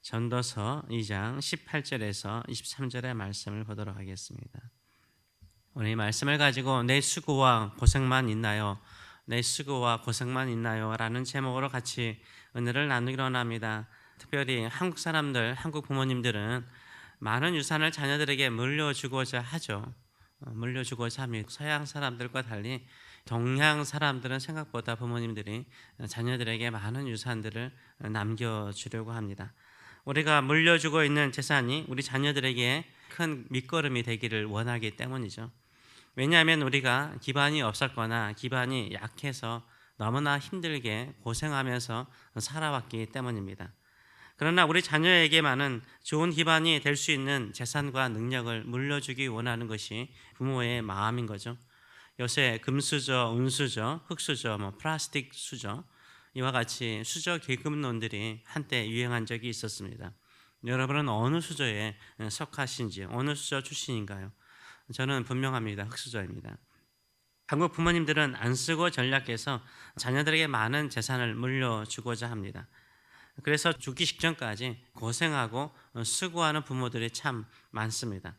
전도서 2장 18절에서 23절의 말씀을 보도록 하겠습니다. 오늘 이 말씀을 가지고 내 수고와 고생만 있나요? 내 수고와 고생만 있나요? 라는 제목으로 같이 은혜를 나누기로 합니다. 특별히 한국 사람들, 한국 부모님들은 많은 유산을 자녀들에게 물려주고자 하죠. 물려주고자 합니다. 서양 사람들과 달리 동양 사람들은 생각보다 부모님들이 자녀들에게 많은 유산들을 남겨주려고 합니다. 우리가 물려주고 있는 재산이 우리 자녀들에게 큰 밑거름이 되기를 원하기 때문이죠. 왜냐하면 우리가 기반이 없었거나 기반이 약해서 너무나 힘들게 고생하면서 살아왔기 때문입니다. 그러나 우리 자녀에게만은 좋은 기반이 될 수 있는 재산과 능력을 물려주기 원하는 것이 부모의 마음인 거죠. 요새 금수저, 은수저, 흙수저, 플라스틱 수저 이와 같이 수저 계급론들이 한때 유행한 적이 있었습니다. 여러분은 어느 수저에 속하신지, 어느 수저 출신인가요? 저는 분명합니다. 흙수저입니다. 한국 부모님들은 안 쓰고 전략해서 자녀들에게 많은 재산을 물려주고자 합니다. 그래서 죽기 직전까지 고생하고 수고하는 부모들이 참 많습니다.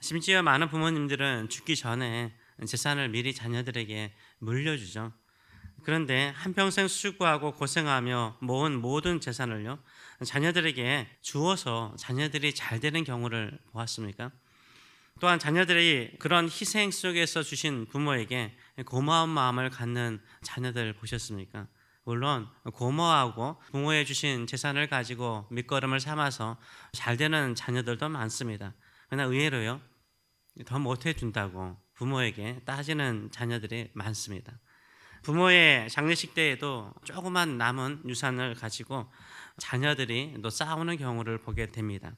심지어 많은 부모님들은 죽기 전에 재산을 미리 자녀들에게 물려주죠. 그런데 한평생 수고하고 고생하며 모은 모든 재산을요, 자녀들에게 주어서 자녀들이 잘 되는 경우를 보았습니까? 또한 자녀들이 그런 희생 속에서 주신 부모에게 고마운 마음을 갖는 자녀들 보셨습니까? 물론 고마워하고 부모에 주신 재산을 가지고 밑거름을 삼아서 잘 되는 자녀들도 많습니다. 그러나 의외로요, 더 못해준다고 부모에게 따지는 자녀들이 많습니다. 부모의 장례식 때에도 조그만 남은 유산을 가지고 자녀들이 또 싸우는 경우를 보게 됩니다.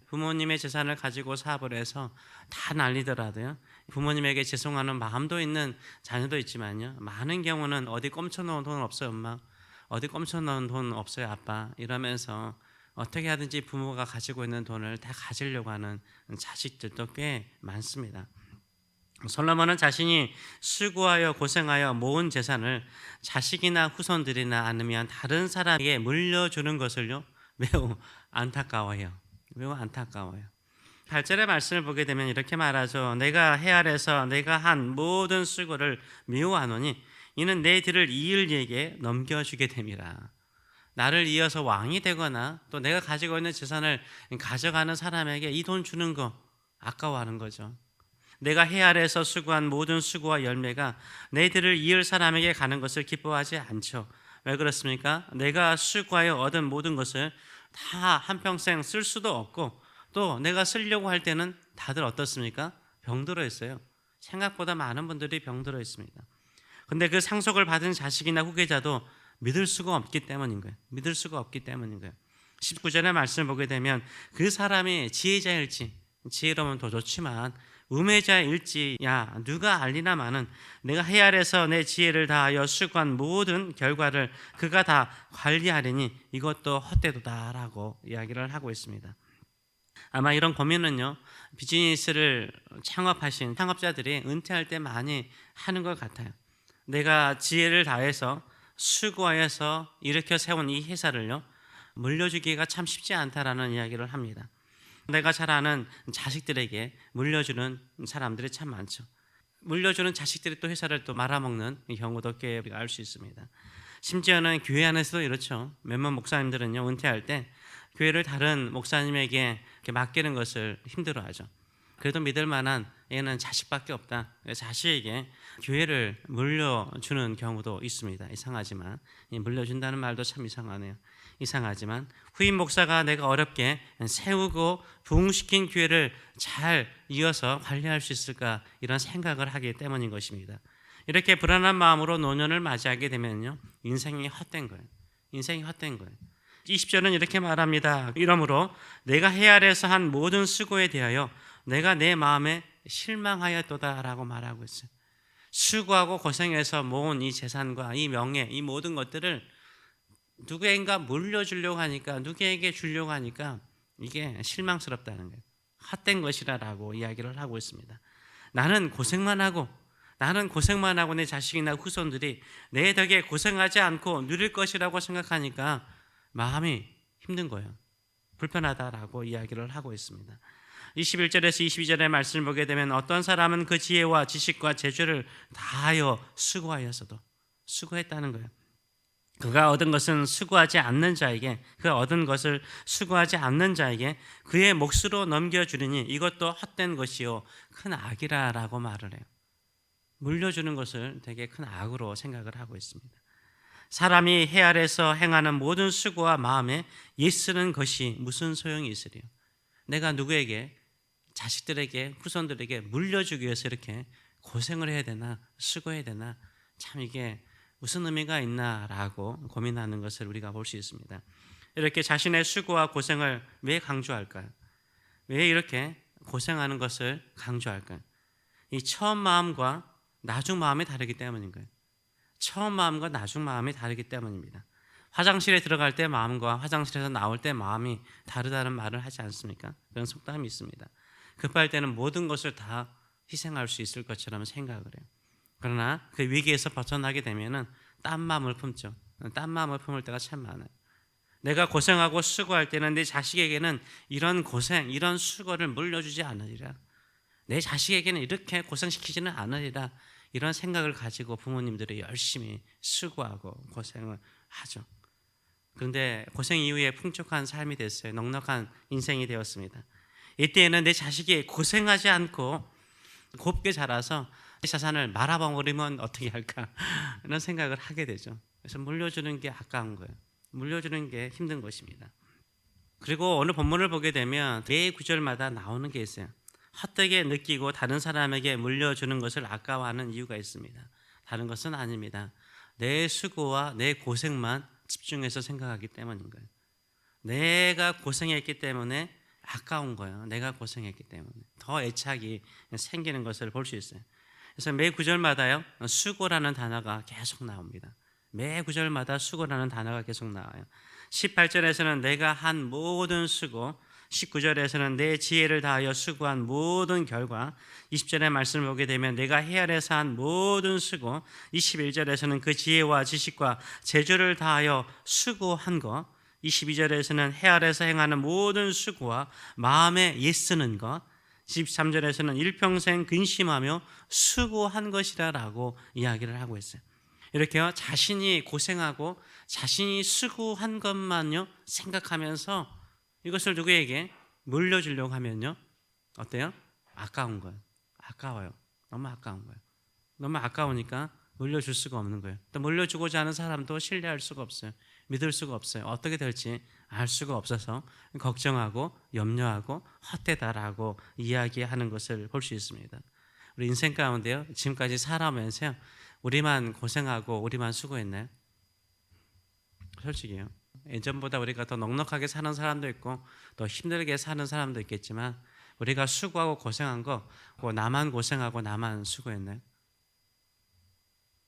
부모님의 재산을 가지고 사업을 해서 다 날리더라도요, 부모님에게 죄송하는 마음도 있는 자녀도 있지만요, 많은 경우는 어디 꼼쳐놓은 돈 없어요 엄마, 어디 꼼쳐놓은 돈 없어요 아빠, 이러면서 어떻게 하든지 부모가 가지고 있는 돈을 다 가지려고 하는 자식들도 꽤 많습니다. 솔로몬은 자신이 수고하여 고생하여 모은 재산을 자식이나 후손들이나 아니면 다른 사람에게 물려주는 것을요, 매우 안타까워해요. 매우 안타까워요. 8절의 말씀을 보게 되면 이렇게 말하죠. 내가 해 아래서 내가 한 모든 수고를 미워하노니 이는 내 뒤를 이을 이에게 넘겨주게 됨이라. 나를 이어서 왕이 되거나 또 내가 가지고 있는 재산을 가져가는 사람에게 이 돈 주는 거 아까워하는 거죠. 내가 해 아래서 수고한 모든 수고와 열매가 내 뒤를 이을 사람에게 가는 것을 기뻐하지 않죠. 왜 그렇습니까? 내가 수고하여 얻은 모든 것을 다 한평생 쓸 수도 없고, 또 내가 쓰려고 할 때는 다들 어떻습니까? 병들어 있어요. 생각보다 많은 분들이 병들어 있습니다. 근데 그 상속을 받은 자식이나 후계자도 믿을 수가 없기 때문인 거예요. 믿을 수가 없기 때문인 거예요. 19절의 말씀을 보게 되면 그 사람이 지혜자일지, 지혜로우면 더 좋지만 우매자일지 야 누가 알리나마는 내가 해 아래서 내 지혜를 다하여 수고한 모든 결과를 그가 다 관리하리니 이것도 헛되도다라고 이야기를 하고 있습니다. 아마 이런 고민은요, 비즈니스를 창업하신 창업자들이 은퇴할 때 많이 하는 것 같아요. 내가 지혜를 다해서 수고하여서 일으켜 세운 이 회사를요, 물려주기가 참 쉽지 않다라는 이야기를 합니다. 내가 잘 아는 자식들에게 물려주는 사람들이 참 많죠. 물려주는 자식들이 또 회사를 또 말아먹는 경우도 꽤 알 수 있습니다. 심지어는 교회 안에서도 이렇죠. 몇몇 목사님들은요, 은퇴할 때 교회를 다른 목사님에게 맡기는 것을 힘들어하죠. 그래도 믿을 만한 얘는 자식밖에 없다. 자식에게 교회를 물려주는 경우도 있습니다. 이상하지만 물려준다는 말도 참 이상하네요. 이상하지만 후임 목사가 내가 어렵게 세우고 부흥시킨 교회를 잘 이어서 관리할 수 있을까, 이런 생각을 하기 때문인 것입니다. 이렇게 불안한 마음으로 노년을 맞이하게 되면요, 인생이 헛된 거예요. 인생이 헛된 거예요. 20절은 이렇게 말합니다. 이러므로 내가 해 아래서 한 모든 수고에 대하여 내가 내 마음에 실망하였도다라고 말하고 있어요. 수고하고 고생해서 모은 이 재산과 이 명예, 이 모든 것들을 누구인가 물려주려고 하니까, 누구에게 주려고 하니까 이게 실망스럽다는 거예요. 헛된 것이라고 이야기를 하고 있습니다. 나는 고생만 하고 내 자식이나 후손들이 내 덕에 고생하지 않고 누릴 것이라고 생각하니까 마음이 힘든 거예요. 불편하다라고 이야기를 하고 있습니다. 21절에서 22절의 말씀을 보게 되면 어떤 사람은 그 지혜와 지식과 재주를 다하여 수고하였어도, 수고했다는 거예요. 그가 얻은 것은 수고하지 않는 자에게, 그 얻은 것을 수고하지 않는 자에게 그의 몫으로 넘겨주리니 이것도 헛된 것이요 큰 악이라라고 말을 해요. 물려주는 것을 되게 큰 악으로 생각을 하고 있습니다. 사람이 해 아래서 행하는 모든 수고와 마음에 예쓰는 것이 무슨 소용이 있으리요. 내가 누구에게, 자식들에게, 후손들에게 물려주기 위해서 이렇게 고생을 해야 되나, 수고해야 되나, 참 이게 무슨 의미가 있나라고 고민하는 것을 우리가 볼 수 있습니다. 이렇게 자신의 수고와 고생을 왜 강조할까요? 왜 이렇게 고생하는 것을 강조할까요? 이 처음 마음과 나중 마음이 다르기 때문인 거예요. 처음 마음과 나중 마음이 다르기 때문입니다. 화장실에 들어갈 때 마음과 화장실에서 나올 때 마음이 다르다는 말을 하지 않습니까? 그런 속담이 있습니다. 급할 때는 모든 것을 다 희생할 수 있을 것처럼 생각을 해요. 그러나 그 위기에서 벗어나게 되면은 딴 마음을 품죠. 딴 마음을 품을 때가 참 많아요. 내가 고생하고 수고할 때는 내 자식에게는 이런 고생, 이런 수고를 물려주지 않으리라. 내 자식에게는 이렇게 고생시키지는 않으리라. 이런 생각을 가지고 부모님들이 열심히 수고하고 고생을 하죠. 그런데 고생 이후에 풍족한 삶이 됐어요. 넉넉한 인생이 되었습니다. 이때에는 내 자식이 고생하지 않고 곱게 자라서 자산을 말아먹으면 어떻게 할까 이런 생각을 하게 되죠. 그래서 물려주는 게 아까운 거예요. 물려주는 게 힘든 것입니다. 그리고 오늘 본문을 보게 되면 매 구절마다 나오는 게 있어요. 헛되게 느끼고 다른 사람에게 물려주는 것을 아까워하는 이유가 있습니다. 다른 것은 아닙니다. 내 수고와 내 고생만 집중해서 생각하기 때문인 거예요. 내가 고생했기 때문에 아까운 거예요. 내가 고생했기 때문에 더 애착이 생기는 것을 볼 수 있어요. 그래서 매 구절마다요 수고라는 단어가 계속 나옵니다. 매 구절마다 수고라는 단어가 계속 나와요. 18절에서는 내가 한 모든 수고, 19절에서는 내 지혜를 다하여 수고한 모든 결과, 20절의 말씀을 보게 되면 내가 해 아래서 한 모든 수고, 21절에서는 그 지혜와 지식과 재주를 다하여 수고한 것, 22절에서는 해 아래서 행하는 모든 수고와 마음에 예쓰는 것, 13절에서는 일평생 근심하며 수고한 것이라고 이야기를 하고 있어요. 이렇게요 자신이 고생하고 자신이 수고한 것만요 생각하면서 이것을 누구에게 물려주려고 하면요 어때요? 아까운 거예요. 아까워요. 너무 아까운 거예요. 너무 아까우니까 물려줄 수가 없는 거예요. 또 물려주고자 하는 사람도 신뢰할 수가 없어요. 믿을 수가 없어요. 어떻게 될지 알 수가 없어서 걱정하고 염려하고 헛되다라고 이야기하는 것을 볼 수 있습니다. 우리 인생 가운데요 지금까지 살아오면서요 우리만 고생하고 우리만 수고했나요? 솔직히요. 예전보다 우리가 더 넉넉하게 사는 사람도 있고 더 힘들게 사는 사람도 있겠지만 우리가 수고하고 고생한 거 나만 고생하고 나만 수고했나요?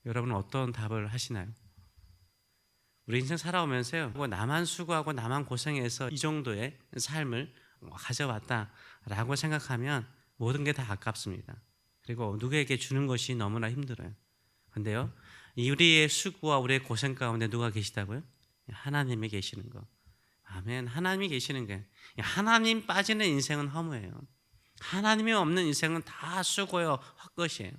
여러분은 어떤 답을 하시나요? 우리 인생 살아오면서요 나만 수고하고 나만 고생해서 이 정도의 삶을 가져왔다라고 생각하면 모든 게 다 아깝습니다. 그리고 누구에게 주는 것이 너무나 힘들어요. 근데요 우리의 수고와 우리의 고생 가운데 누가 계시다고요? 하나님이 계시는 거. 아멘. 하나님이 계시는 거예요. 하나님 빠지는 인생은 허무해요. 하나님이 없는 인생은 다 수고요 헛것이에요.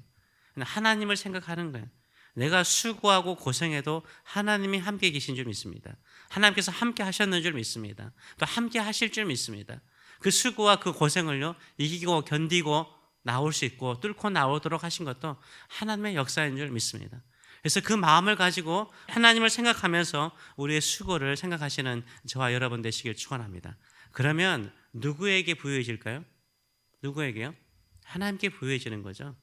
하나님을 생각하는 거예요. 내가 수고하고 고생해도 하나님이 함께 계신 줄 믿습니다. 하나님께서 함께 하셨는 줄 믿습니다. 또 함께 하실 줄 믿습니다. 그 수고와 그 고생을요 이기고 견디고 나올 수 있고 뚫고 나오도록 하신 것도 하나님의 역사인 줄 믿습니다. 그래서 그 마음을 가지고 하나님을 생각하면서 우리의 수고를 생각하시는 저와 여러분 되시길 축원합니다. 그러면 누구에게 부여해질까요? 누구에게요? 하나님께 부여해지는 거죠.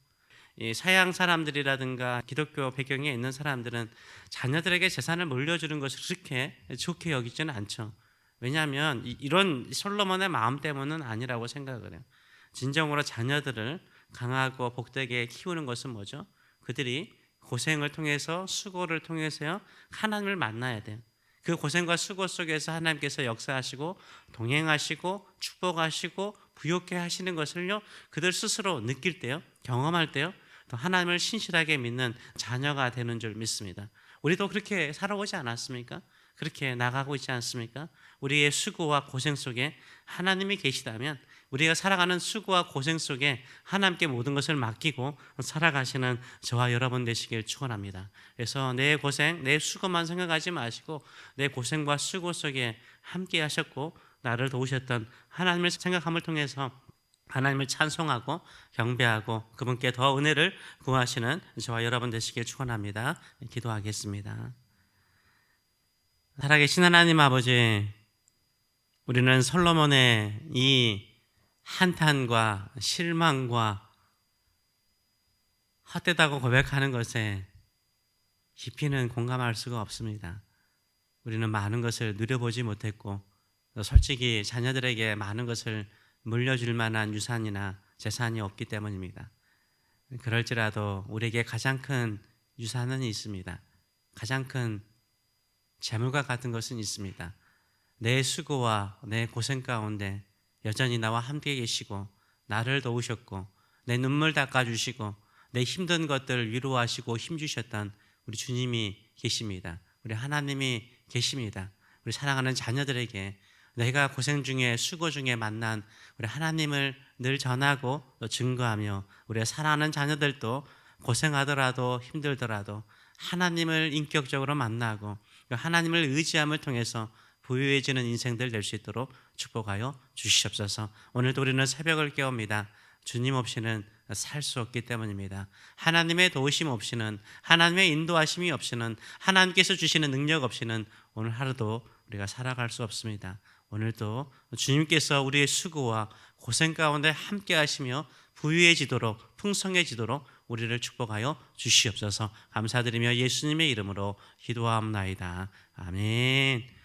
서양 사람들이라든가 기독교 배경에 있는 사람들은 자녀들에게 재산을 물려주는 것을 그렇게 좋게 여기지는 않죠. 왜냐하면 이런 솔로몬의 마음 때문은 아니라고 생각을 해요. 진정으로 자녀들을 강하고 복되게 키우는 것은 뭐죠? 그들이 고생을 통해서 수고를 통해서요 하나님을 만나야 돼요. 그 고생과 수고 속에서 하나님께서 역사하시고 동행하시고 축복하시고 부욕해 하시는 것을요 그들 스스로 느낄 때요 경험할 때요 또 하나님을 신실하게 믿는 자녀가 되는 줄 믿습니다. 우리도 그렇게 살아오지 않았습니까? 그렇게 나가고 있지 않습니까? 우리의 수고와 고생 속에 하나님이 계시다면 우리가 살아가는 수고와 고생 속에 하나님께 모든 것을 맡기고 살아가시는 저와 여러분 되시길 축원합니다. 그래서 내 고생, 내 수고만 생각하지 마시고 내 고생과 수고 속에 함께 하셨고 나를 도우셨던 하나님을 생각함을 통해서 하나님을 찬송하고 경배하고 그분께 더 은혜를 구하시는 저와 여러분 되시길 축원합니다. 기도하겠습니다. 살아계신 하나님 아버지, 우리는 솔로몬의 이 한탄과 실망과 헛되다고 고백하는 것에 깊이는 공감할 수가 없습니다. 우리는 많은 것을 누려보지 못했고 솔직히 자녀들에게 많은 것을 물려줄 만한 유산이나 재산이 없기 때문입니다. 그럴지라도 우리에게 가장 큰 유산은 있습니다. 가장 큰 재물과 같은 것은 있습니다. 내 수고와 내 고생 가운데 여전히 나와 함께 계시고 나를 도우셨고 내 눈물 닦아주시고 내 힘든 것들을 위로하시고 힘주셨던 우리 주님이 계십니다. 우리 하나님이 계십니다. 우리 사랑하는 자녀들에게 내가 고생 중에 수고 중에 만난 우리 하나님을 늘 전하고 또 증거하며 우리가 사랑하는 자녀들도 고생하더라도 힘들더라도 하나님을 인격적으로 만나고 하나님을 의지함을 통해서 부유해지는 인생들 될 수 있도록 축복하여 주시옵소서. 오늘도 우리는 새벽을 깨웁니다. 주님 없이는 살 수 없기 때문입니다. 하나님의 도우심 없이는, 하나님의 인도하심이 없이는, 하나님께서 주시는 능력 없이는 오늘 하루도 우리가 살아갈 수 없습니다. 오늘도 주님께서 우리의 수고와 고생 가운데 함께 하시며 부유해지도록, 풍성해지도록 우리를 축복하여 주시옵소서. 감사드리며 예수님의 이름으로 기도하옵나이다. 아멘.